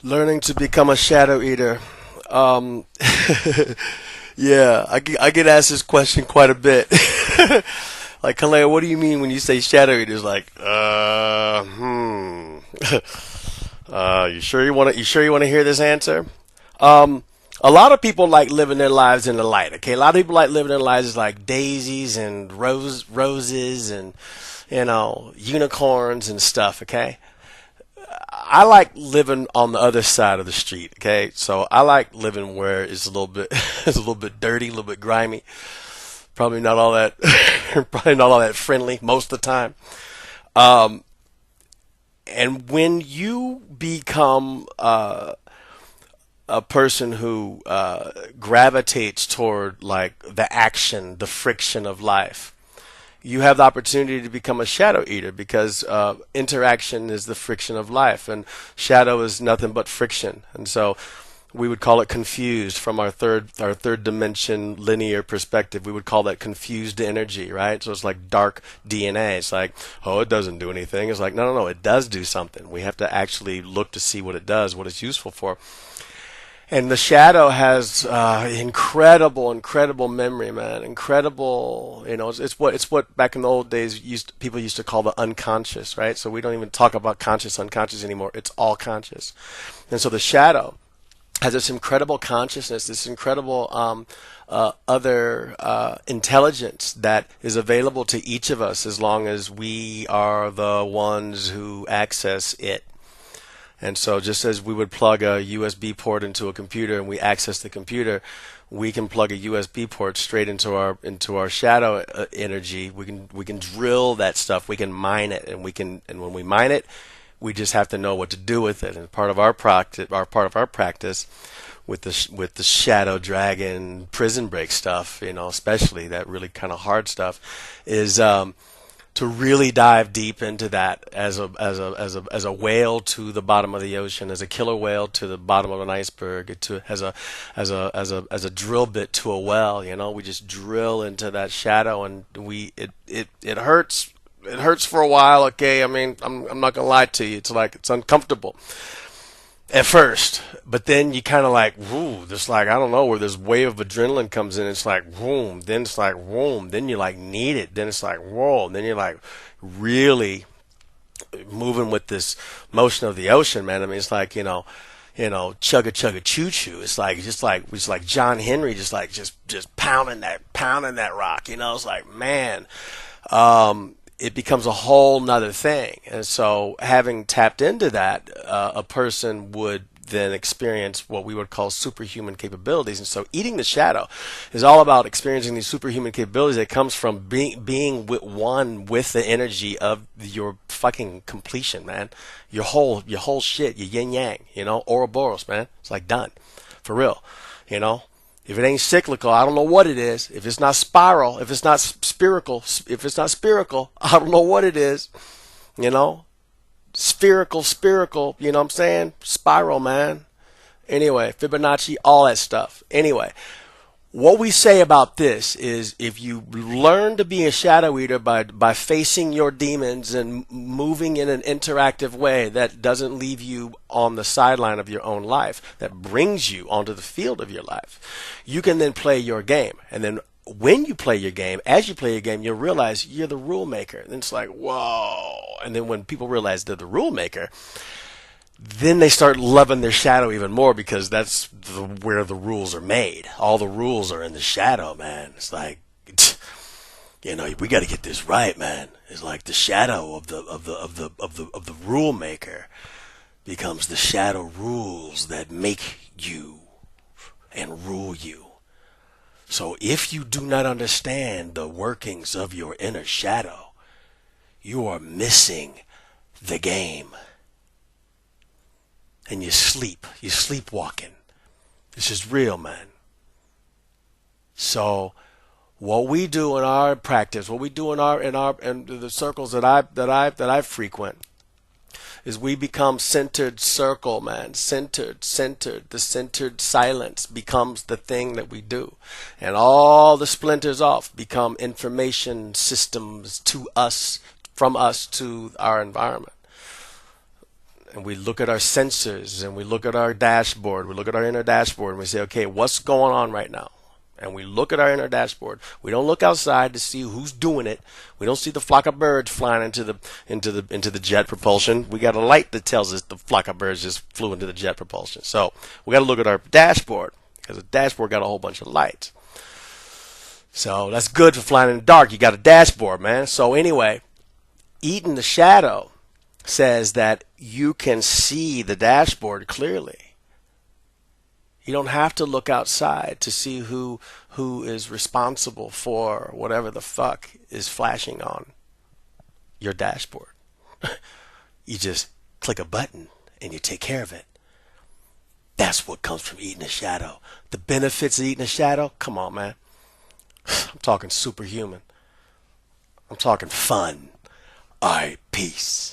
Learning to become a shadow eater. Um, yeah, I get asked this question quite a bit. Like, Kalea, what do you mean when you say shadow eaters? Like, you sure you want to hear this answer? Um, a lot of people like living their lives in the light. Okay, a lot of people like living their lives like daisies and roses and unicorns and stuff. Okay, I like living on the other side of the street. Okay, so I like living where it's a little bit it's a little bit dirty, a little bit grimy. Probably not all that probably not all that friendly most of the time. Um, and when you become a person who gravitates toward like the action, the friction of life, you have the opportunity to become a shadow eater because interaction is the friction of life, and shadow is nothing but friction. And so we would call it confused from our third dimension linear perspective. We would call that confused energy, right? So it's like dark DNA. It's like, oh, it doesn't do anything. It's like, no, no, no, it does do something. We have to actually look to see what it does, what it's useful for. And the shadow has incredible, incredible memory, man. Incredible, it's what back in the old days people used to call the unconscious, right? So we don't even talk about conscious, unconscious anymore. It's all conscious. And so the shadow has this incredible consciousness, this incredible other intelligence that is available to each of us as long as we are the ones who access it. And so just as we would plug a USB port into a computer and we access the computer, we can plug a USB port straight into our shadow energy. We can drill that stuff. We can mine it, and when we mine it, we just have to know what to do with it. And part of our practice with the shadow dragon prison break stuff, especially that really kind of hard stuff, is to really dive deep into that as a whale to the bottom of the ocean, as a killer whale to the bottom of an iceberg, to as a drill bit to a well. We just drill into that shadow, and it hurts. It hurts for a while. Okay, I mean, I'm not gonna lie to you. It's like it's uncomfortable at first, but then you kind of like, whoo, just like, I don't know, where this wave of adrenaline comes in. It's like, whoom, then it's like, whoom, then you like need it. Then it's like, whoa, and then you're like really moving with this motion of the ocean, man. I mean, it's like, chugga chugga choo choo. It's like John Henry, just pounding that rock. It's like, man, it becomes a whole nother thing. And so, having tapped into that, a person would then experience what we would call superhuman capabilities. And so, eating the shadow is all about experiencing these superhuman capabilities that comes from being one with the energy of your fucking completion, man. Your whole shit, your yin yang, Ouroboros, man. It's like done, for real, you know. If it ain't cyclical, I don't know what it is. If it's not spiral, if it's not spherical, I don't know what it is. You know, spherical, you know what I'm saying? Spiral, man. Anyway, Fibonacci, all that stuff. Anyway, what we say about this is if you learn to be a shadow eater by facing your demons and moving in an interactive way that doesn't leave you on the sideline of your own life, that brings you onto the field of your life, you can then play your game. And then when you play your game, as you play your game, you'll realize you're the rule maker. And it's like, whoa. And then when people realize they're the rule maker, then they start loving their shadow even more because that's where the rules are made. All the rules are in the shadow, man. It's like, we got to get this right, man. It's like the shadow of the rule maker becomes the shadow rules that make you and rule you. So if you do not understand the workings of your inner shadow, you are missing the game. And you're sleepwalking. This is real, man. So what we do in our practice, what we do in the circles that I frequent, is we become centered circle, man. Centered. The centered silence becomes the thing that we do. And all the splinters off become information systems to us, from us to our environment. and we look at our sensors and we look at our dashboard, we look at our inner dashboard and we say, okay, what's going on right now? And we look at our inner dashboard. We don't look outside to see who's doing it. We don't see the flock of birds flying into the jet propulsion. We got a light that tells us the flock of birds just flew into the jet propulsion. So we got to look at our dashboard because the dashboard got a whole bunch of lights. So that's good for flying in the dark. You got a dashboard, man. So anyway, Eat in the Shadow says that you can see the dashboard clearly. You don't have to look outside to see who is responsible for whatever the fuck is flashing on your dashboard. You just click a button and you take care of it. That's what comes from eating the shadow. The benefits of eating the shadow? Come on, man. I'm talking superhuman. I'm talking fun. All right, peace.